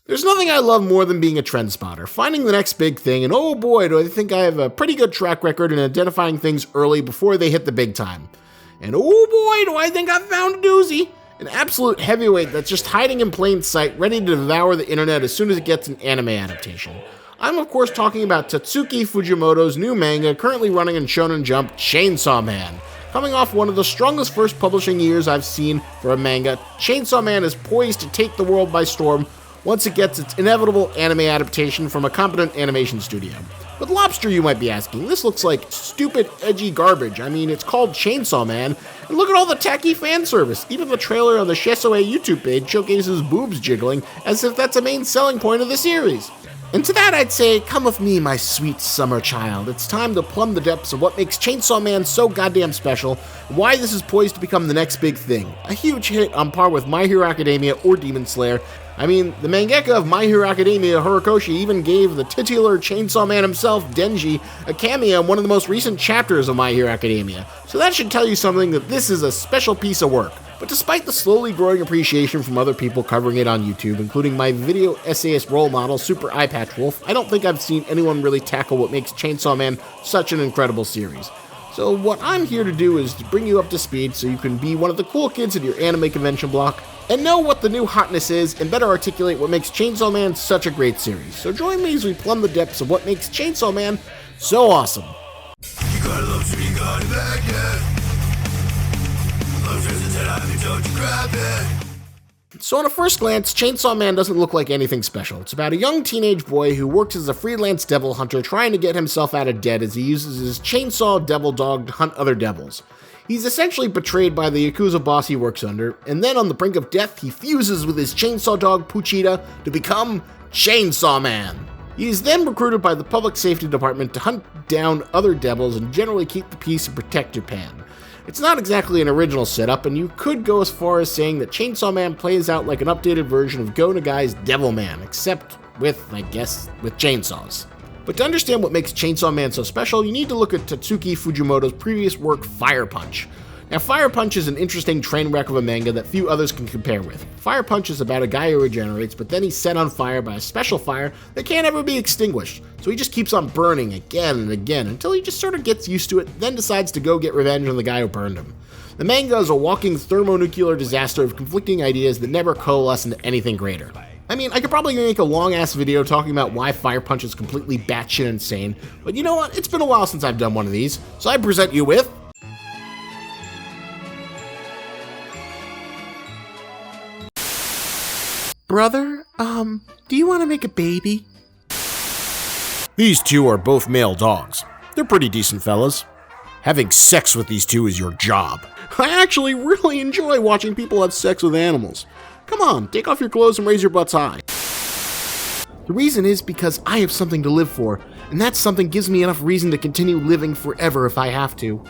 There's nothing I love more than being a trend spotter, finding the next big thing, and oh boy, do I think I have a pretty good track record in identifying things early before they hit the big time. And oh boy, do I think I've found a doozy! An absolute heavyweight that's just hiding in plain sight, ready to devour the internet as soon as it gets an anime adaptation. I'm of course talking about Tatsuki Fujimoto's new manga currently running in Shonen Jump, Chainsaw Man. Coming off one of the strongest first publishing years I've seen for a manga, Chainsaw Man is poised to take the world by storm once it gets its inevitable anime adaptation from a competent animation studio. But Lobster, you might be asking, this looks like stupid, edgy garbage. I mean, it's called Chainsaw Man, and look at all the tacky fan service. Even the trailer on the Shesue YouTube page showcases boobs jiggling, as if that's a main selling point of the series. And to that I'd say, come with me, my sweet summer child. It's time to plumb the depths of what makes Chainsaw Man so goddamn special, and why this is poised to become the next big thing. A huge hit on par with My Hero Academia or Demon Slayer. I mean, the mangaka of My Hero Academia, Horikoshi, even gave the titular Chainsaw Man himself, Denji, a cameo in one of the most recent chapters of My Hero Academia. So that should tell you something that this is a special piece of work. But despite the slowly growing appreciation from other people covering it on YouTube, including my video essayist role model, Super Eyepatch Wolf, I don't think I've seen anyone really tackle what makes Chainsaw Man such an incredible series. So what I'm here to do is to bring you up to speed so you can be one of the cool kids at your anime convention block and know what the new hotness is and better articulate what makes Chainsaw Man such a great series. So join me as we plumb the depths of what makes Chainsaw Man so awesome. So on a first glance, Chainsaw Man doesn't look like anything special. It's about a young teenage boy who works as a freelance devil hunter trying to get himself out of debt as he uses his chainsaw devil dog to hunt other devils. He's essentially betrayed by the Yakuza boss he works under, and then on the brink of death, he fuses with his chainsaw dog Puchita to become Chainsaw Man. He is then recruited by the Public Safety Department to hunt down other devils and generally keep the peace and protect Japan. It's not exactly an original setup, and you could go as far as saying that Chainsaw Man plays out like an updated version of Go Nagai's Devilman, except with chainsaws. But to understand what makes Chainsaw Man so special, you need to look at Tatsuki Fujimoto's previous work, Fire Punch. Now, Fire Punch is an interesting train wreck of a manga that few others can compare with. Fire Punch is about a guy who regenerates, but then he's set on fire by a special fire that can't ever be extinguished, so he just keeps on burning again and again until he just sort of gets used to it, then decides to go get revenge on the guy who burned him. The manga is a walking thermonuclear disaster of conflicting ideas that never coalesce into anything greater. I mean, I could probably make a long-ass video talking about why Fire Punch is completely batshit insane, but you know what? It's been a while since I've done one of these, so I present you with... Brother, do you want to make a baby? These two are both male dogs. They're pretty decent fellas. Having sex with these two is your job. I actually really enjoy watching people have sex with animals. Come on, take off your clothes and raise your butts high. The reason is because I have something to live for, and that something gives me enough reason to continue living forever if I have to.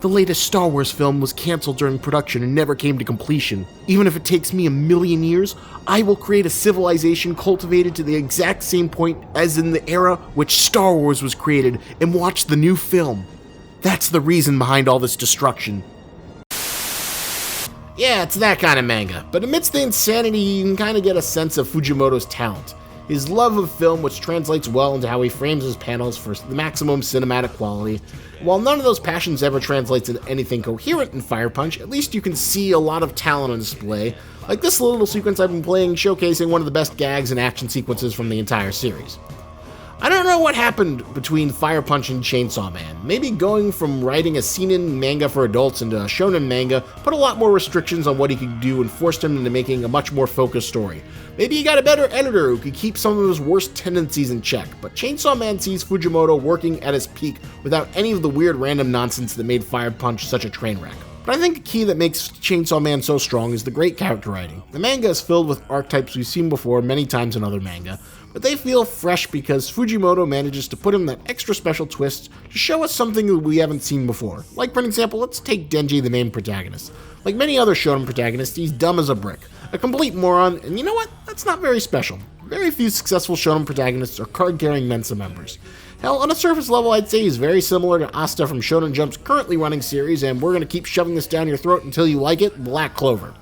The latest Star Wars film was canceled during production and never came to completion. Even if it takes me 1,000,000 years, I will create a civilization cultivated to the exact same point as in the era which Star Wars was created and watch the new film. That's the reason behind all this destruction. Yeah, it's that kind of manga, but amidst the insanity, you can kind of get a sense of Fujimoto's talent. His love of film, which translates well into how he frames his panels for the maximum cinematic quality. While none of those passions ever translates into anything coherent in Fire Punch, at least you can see a lot of talent on display, like this little sequence I've been playing showcasing one of the best gags and action sequences from the entire series. I don't know what happened between Fire Punch and Chainsaw Man. Maybe going from writing a seinen manga for adults into a shonen manga put a lot more restrictions on what he could do and forced him into making a much more focused story. Maybe he got a better editor who could keep some of his worst tendencies in check, but Chainsaw Man sees Fujimoto working at his peak without any of the weird random nonsense that made Fire Punch such a train wreck. But I think the key that makes Chainsaw Man so strong is the great character writing. The manga is filled with archetypes we've seen before many times in other manga, but they feel fresh because Fujimoto manages to put in that extra special twist to show us something that we haven't seen before. Like, for example, let's take Denji, the main protagonist. Like many other shonen protagonists, he's dumb as a brick, a complete moron, and you know what? That's not very special. Very few successful shonen protagonists are card-carrying Mensa members. Hell, on a surface level, I'd say he's very similar to Asta from Shonen Jump's currently running series, and we're going to keep shoving this down your throat until you like it, Black Clover.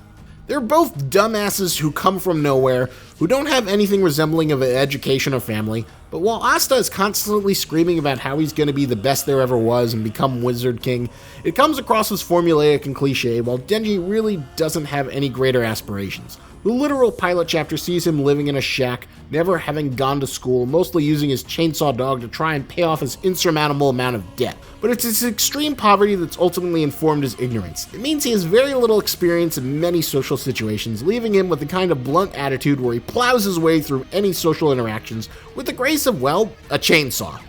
They're both dumbasses who come from nowhere, who don't have anything resembling of an education or family, but while Asta is constantly screaming about how he's going to be the best there ever was and become Wizard King, it comes across as formulaic and cliche, while Denji really doesn't have any greater aspirations. The literal pilot chapter sees him living in a shack, never having gone to school, mostly using his chainsaw dog to try and pay off his insurmountable amount of debt. But it's his extreme poverty that's ultimately informed his ignorance. It means he has very little experience in many social situations, leaving him with the kind of blunt attitude where he plows his way through any social interactions with the grace of, well, a chainsaw.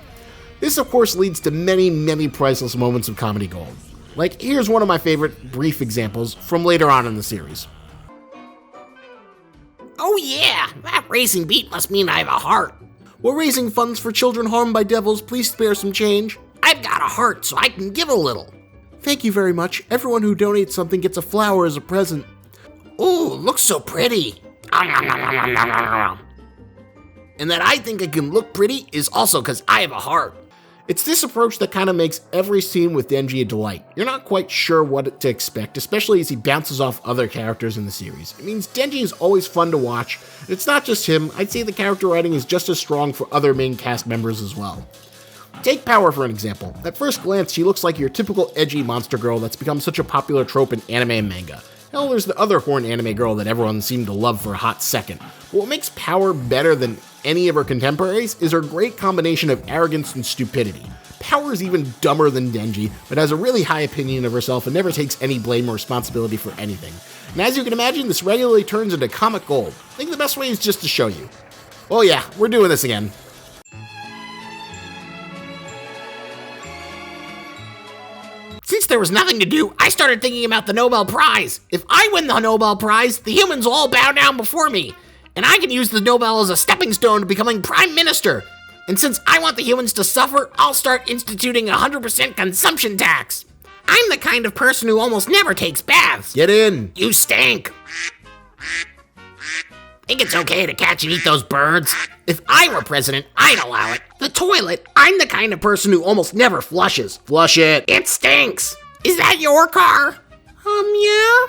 This of course leads to many, many priceless moments of comedy gold. Like, here's one of my favorite brief examples from later on in the series. Oh yeah, that racing beat must mean I have a heart. We're raising funds for children harmed by devils. Please spare some change. I've got a heart, so I can give a little. Thank you very much. Everyone who donates something gets a flower as a present. Ooh, looks so pretty. And that I think I can look pretty is also because I have a heart. It's this approach that kind of makes every scene with Denji a delight. You're not quite sure what to expect, especially as he bounces off other characters in the series. It means Denji is always fun to watch, and it's not just him. I'd say the character writing is just as strong for other main cast members as well. Take Power for an example. At first glance, she looks like your typical edgy monster girl that's become such a popular trope in anime and manga. Hell, there's the other horn anime girl that everyone seemed to love for a hot second. But what makes Power better than any of her contemporaries is her great combination of arrogance and stupidity. Power is even dumber than Denji, but has a really high opinion of herself and never takes any blame or responsibility for anything. And as you can imagine, this regularly turns into comic gold. I think the best way is just to show you. Oh yeah, we're doing this again. Since there was nothing to do, I started thinking about the Nobel Prize. If I win the Nobel Prize, the humans will all bow down before me. And I can use the Nobel as a stepping stone to becoming Prime Minister. And since I want the humans to suffer, I'll start instituting 100% consumption tax. I'm the kind of person who almost never takes baths. Get in. You stink. Think it's okay to catch and eat those birds? If I were president, I'd allow it. The toilet, I'm the kind of person who almost never flushes. Flush it. It stinks. Is that your car? Yeah.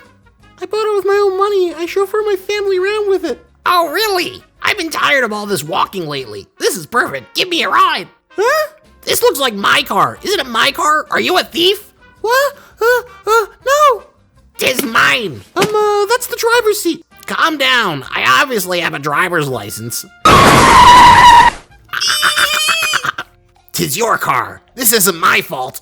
I bought it with my own money. I chauffeur my family around with it. Oh, really? I've been tired of all this walking lately. This is perfect. Give me a ride. Huh? This looks like my car. Isn't it my car? Are you a thief? What? No. 'Tis mine. That's the driver's seat. Calm down. I obviously have a driver's license. 'Tis your car. This isn't my fault.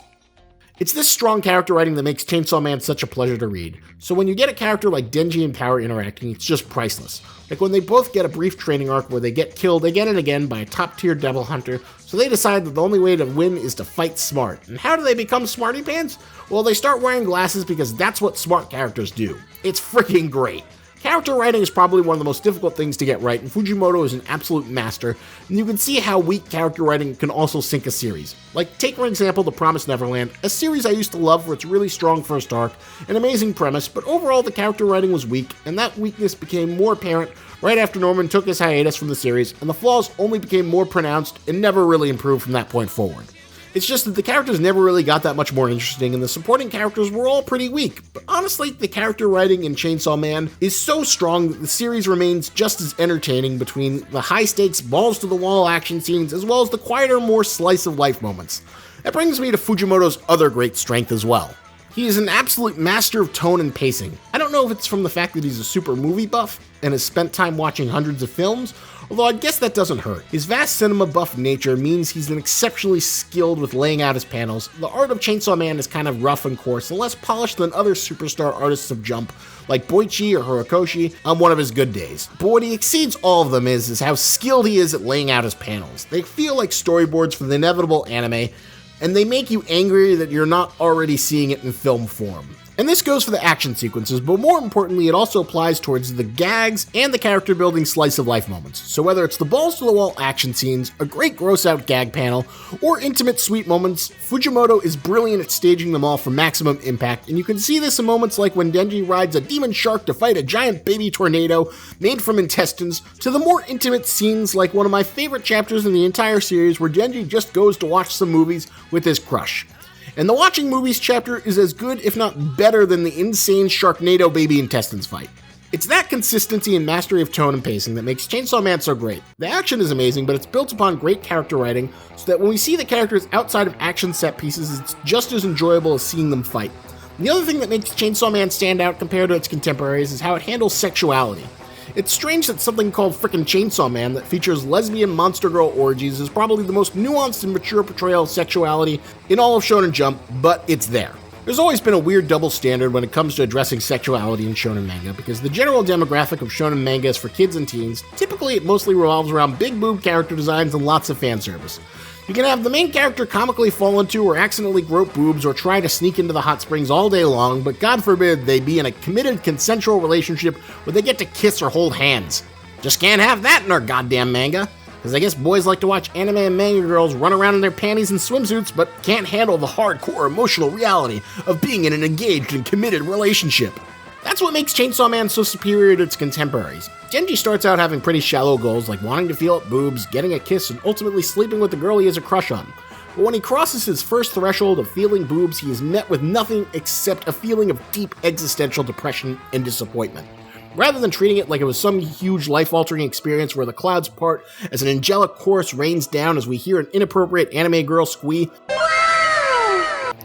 It's this strong character writing that makes Chainsaw Man such a pleasure to read. So when you get a character like Denji and Power interacting, it's just priceless. Like when they both get a brief training arc where they get killed again and again by a top-tier devil hunter, so they decide that the only way to win is to fight smart. And how do they become smarty pants? Well, they start wearing glasses because that's what smart characters do. It's freaking great. Character writing is probably one of the most difficult things to get right, and Fujimoto is an absolute master, and you can see how weak character writing can also sink a series. Like, take for example The Promised Neverland, a series I used to love for its really strong first arc, an amazing premise, but overall the character writing was weak, and that weakness became more apparent right after Norman took his hiatus from the series, and the flaws only became more pronounced and never really improved from that point forward. It's just that the characters never really got that much more interesting, and the supporting characters were all pretty weak. But honestly, the character writing in Chainsaw Man is so strong that the series remains just as entertaining between the high-stakes, balls-to-the-wall action scenes, as well as the quieter, more slice-of-life moments. That brings me to Fujimoto's other great strength as well. He is an absolute master of tone and pacing. I don't know if it's from the fact that he's a super movie buff and has spent time watching hundreds of films, although I guess that doesn't hurt. His vast cinema buff nature means he's an exceptionally skilled with laying out his panels. The art of Chainsaw Man is kind of rough and coarse and less polished than other superstar artists of Jump, like Boichi or Horikoshi, on one of his good days. But what he exceeds all of them is how skilled he is at laying out his panels. They feel like storyboards for the inevitable anime, and they make you angry that you're not already seeing it in film form. And this goes for the action sequences, but more importantly, it also applies towards the gags and the character building slice of life moments. So whether it's the balls to the wall action scenes, a great gross out gag panel, or intimate sweet moments, Fujimoto is brilliant at staging them all for maximum impact, and you can see this in moments like when Denji rides a demon shark to fight a giant baby tornado made from intestines, to the more intimate scenes like one of my favorite chapters in the entire series where Denji just goes to watch some movies with his crush. And the watching movies chapter is as good, if not better, than the insane Sharknado baby intestines fight. It's that consistency and mastery of tone and pacing that makes Chainsaw Man so great. The action is amazing, but it's built upon great character writing, so that when we see the characters outside of action set pieces, it's just as enjoyable as seeing them fight. And the other thing that makes Chainsaw Man stand out compared to its contemporaries is how it handles sexuality. It's strange that something called frickin' Chainsaw Man that features lesbian monster girl orgies is probably the most nuanced and mature portrayal of sexuality in all of Shonen Jump, but it's there. There's always been a weird double standard when it comes to addressing sexuality in shonen manga, because the general demographic of shonen manga is for kids and teens. Typically, it mostly revolves around big boob character designs and lots of fan service. You can have the main character comically fall into or accidentally grope boobs or try to sneak into the hot springs all day long, but God forbid they be in a committed consensual relationship where they get to kiss or hold hands. Just can't have that in our goddamn manga. Because I guess boys like to watch anime and manga girls run around in their panties and swimsuits, but can't handle the hardcore emotional reality of being in an engaged and committed relationship. That's what makes Chainsaw Man so superior to its contemporaries. Denji starts out having pretty shallow goals like wanting to feel up boobs, getting a kiss, and ultimately sleeping with the girl he has a crush on. But when he crosses his first threshold of feeling boobs, he is met with nothing except a feeling of deep existential depression and disappointment. Rather than treating it like it was some huge life-altering experience where the clouds part as an angelic chorus rains down as we hear an inappropriate anime girl squee,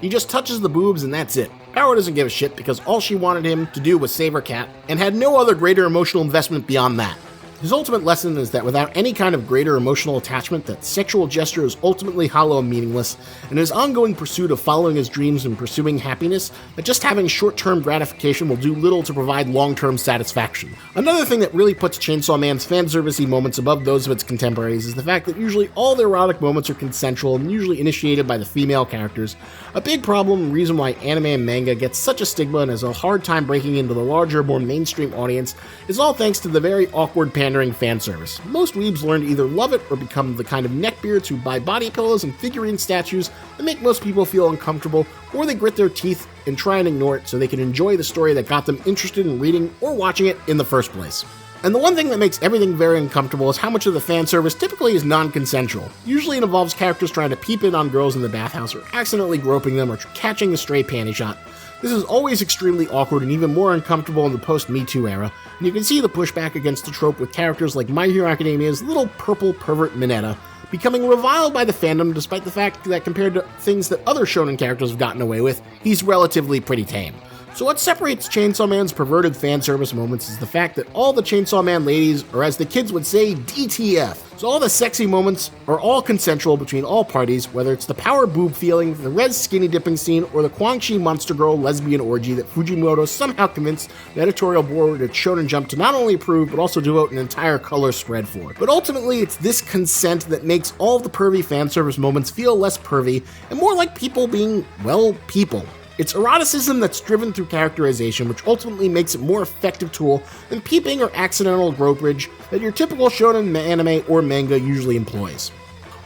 he just touches the boobs and that's it. Power doesn't give a shit because all she wanted him to do was save her cat, and had no other greater emotional investment beyond that. His ultimate lesson is that without any kind of greater emotional attachment, that sexual gesture is ultimately hollow and meaningless, and his ongoing pursuit of following his dreams and pursuing happiness, that just having short-term gratification will do little to provide long-term satisfaction. Another thing that really puts Chainsaw Man's fan-servicey moments above those of its contemporaries is the fact that usually all the erotic moments are consensual and usually initiated by the female characters. A big problem and reason why anime and manga gets such a stigma and has a hard time breaking into the larger, more mainstream audience is all thanks to the very awkward pandering fan service. Most weebs learn to either love it or become the kind of neckbeards who buy body pillows and figurine statues that make most people feel uncomfortable, or they grit their teeth and try and ignore it so they can enjoy the story that got them interested in reading or watching it in the first place. And the one thing that makes everything very uncomfortable is how much of the fan service typically is non-consensual. Usually it involves characters trying to peep in on girls in the bathhouse or accidentally groping them or catching a stray panty shot. This is always extremely awkward and even more uncomfortable in the post-Me Too era, and you can see the pushback against the trope with characters like My Hero Academia's little purple pervert Mineta becoming reviled by the fandom despite the fact that compared to things that other shonen characters have gotten away with, he's relatively pretty tame. So what separates Chainsaw Man's perverted fan service moments is the fact that all the Chainsaw Man ladies, or as the kids would say, DTF. So all the sexy moments are all consensual between all parties, whether it's the power boob feeling, the res skinny dipping scene, or the Kwang Shi monster girl lesbian orgy that Fujimoto somehow convinced the editorial board at Shonen Jump to not only approve, but also devote an entire color spread for. But ultimately, it's this consent that makes all the pervy fan service moments feel less pervy, and more like people being, well, people. It's eroticism that's driven through characterization, which ultimately makes it a more effective tool than peeping or accidental gropage that your typical shonen anime or manga usually employs.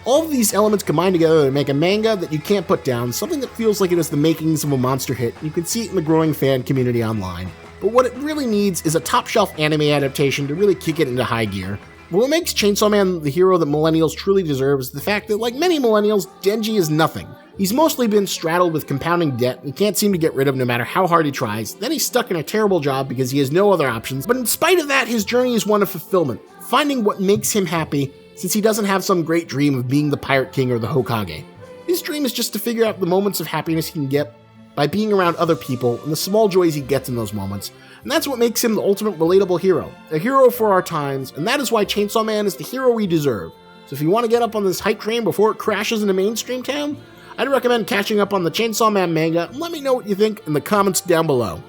All of these elements combine together to make a manga that you can't put down, something that feels like it has the makings of a monster hit. You can see it in the growing fan community online. But what it really needs is a top-shelf anime adaptation to really kick it into high gear. But what makes Chainsaw Man the hero that millennials truly deserve is the fact that, like many millennials, Denji is nothing. He's mostly been straddled with compounding debt and he can't seem to get rid of no matter how hard he tries. Then he's stuck in a terrible job because he has no other options, but in spite of that, his journey is one of fulfillment, finding what makes him happy since he doesn't have some great dream of being the Pirate King or the Hokage. His dream is just to figure out the moments of happiness he can get by being around other people and the small joys he gets in those moments. And that's what makes him the ultimate relatable hero, a hero for our times, and that is why Chainsaw Man is the hero we deserve. So if you want to get up on this hype train before it crashes into mainstream town, I'd recommend catching up on the Chainsaw Man manga and let me know what you think in the comments down below.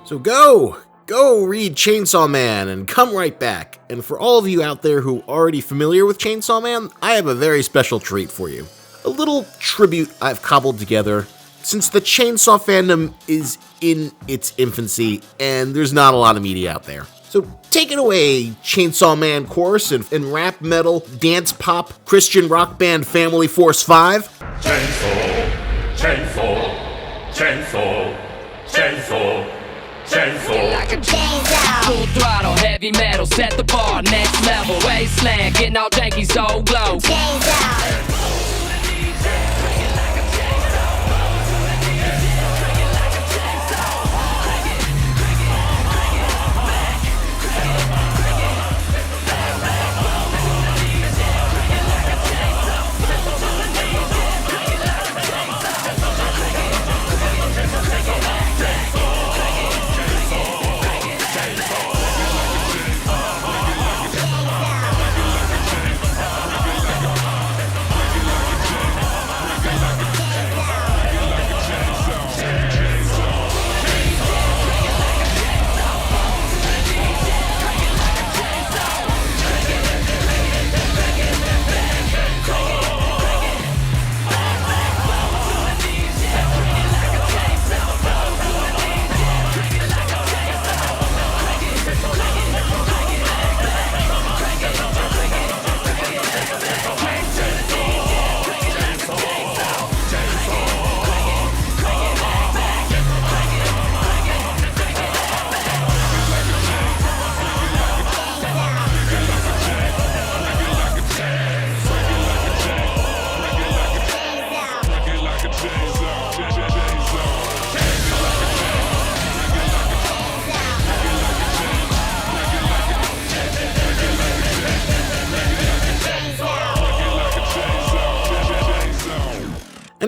So go read Chainsaw Man and come right back. And for all of you out there who are already familiar with Chainsaw Man, I have a very special treat for you. A little tribute I've cobbled together since the Chainsaw fandom is in its infancy and there's not a lot of media out there. So take it away, Chainsaw Man chorus and rap, metal, dance, pop, Christian rock band Family Force 5. Chainsaw, chainsaw, chainsaw, chainsaw, chainsaw. Like a chainsaw. Full throttle, heavy metal, set the bar, next level. Wasteland, getting all janky, so glow. Chainsaw.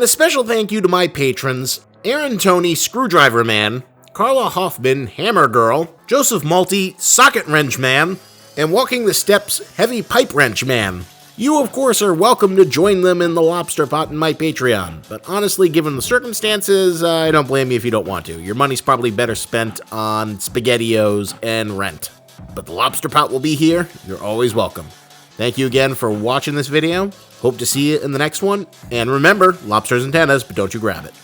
And a special thank you to my patrons, Aaron Tony, Screwdriver Man, Carla Hoffman, Hammer Girl, Joseph Malty, Socket Wrench Man, and Walking the Steps, Heavy Pipe Wrench Man. You, of course, are welcome to join them in the lobster pot in my Patreon, but honestly, given the circumstances, I don't blame you if you don't want to. Your money's probably better spent on SpaghettiOs and rent. But the lobster pot will be here. You're always welcome. Thank you again for watching this video. Hope to see you in the next one. And remember, lobster's antennas, but don't you grab it.